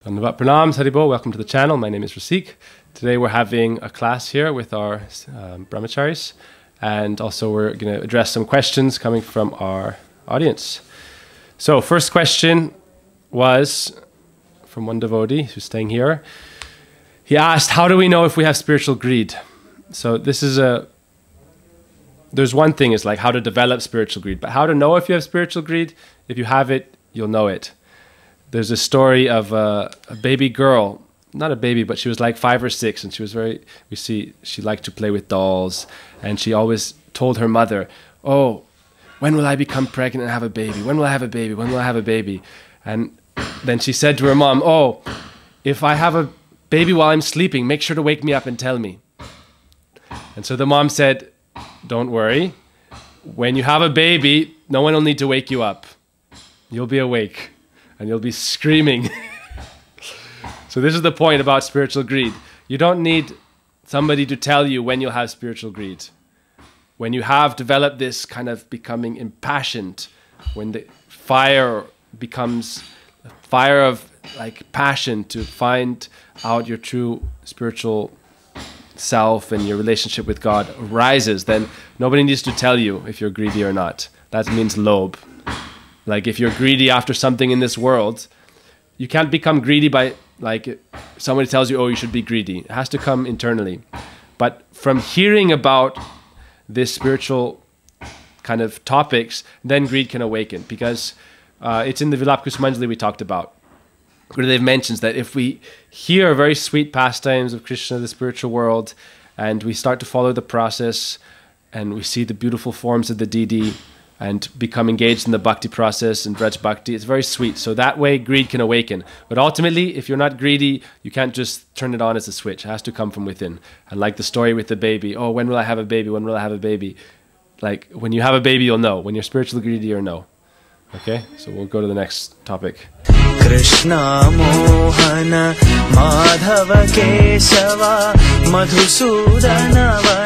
Dhanavad Pranam, Haribol. Welcome to the channel. My name is Rasik. Today we're having a class here with our brahmacharis, and also we're going to address some questions coming from our audience. So first question was from one devotee who's staying here. He asked, how do we know if we have spiritual greed? So this is there's one thing is like how to develop spiritual greed, but how to know if you have spiritual greed? If you have it, you'll know it. There's a story of a baby girl, not a baby, but she was like 5 or 6, and she was she liked to play with dolls, and she always told her mother, oh, when will I become pregnant and have a baby? When will I have a baby? When will I have a baby? And then she said to her mom, oh, if I have a baby while I'm sleeping, make sure to wake me up and tell me. And so the mom said, don't worry. When you have a baby, no one will need to wake you up. You'll be awake and you'll be screaming. So this is the point about spiritual greed. You don't need somebody to tell you when you'll have spiritual greed. When you have developed this kind of becoming impassioned, when the fire becomes a fire of like passion to find out your true spiritual self and your relationship with God rises, then nobody needs to tell you if you're greedy or not. That means lobe. Like if you're greedy after something in this world, you can't become greedy by like somebody tells you, oh, you should be greedy. It has to come internally. But from hearing about this spiritual kind of topics, then greed can awaken, because it's in the Vilapkusumanjali we talked about. Gurudev mentions that if we hear very sweet pastimes of Krishna, the spiritual world, and we start to follow the process, and we see the beautiful forms of the deity, and become engaged in the bhakti process and Vraj bhakti, it's very sweet. So that way greed can awaken. But ultimately, if you're not greedy, you can't just turn it on as a switch. It has to come from within. And like the story with the baby, oh, when will I have a baby? When will I have a baby? Like when you have a baby, you'll know. When you're spiritually greedy, you'll know. Okay, so we'll go to the next topic. Krishna Mohana Madhava Kesava Madhusudana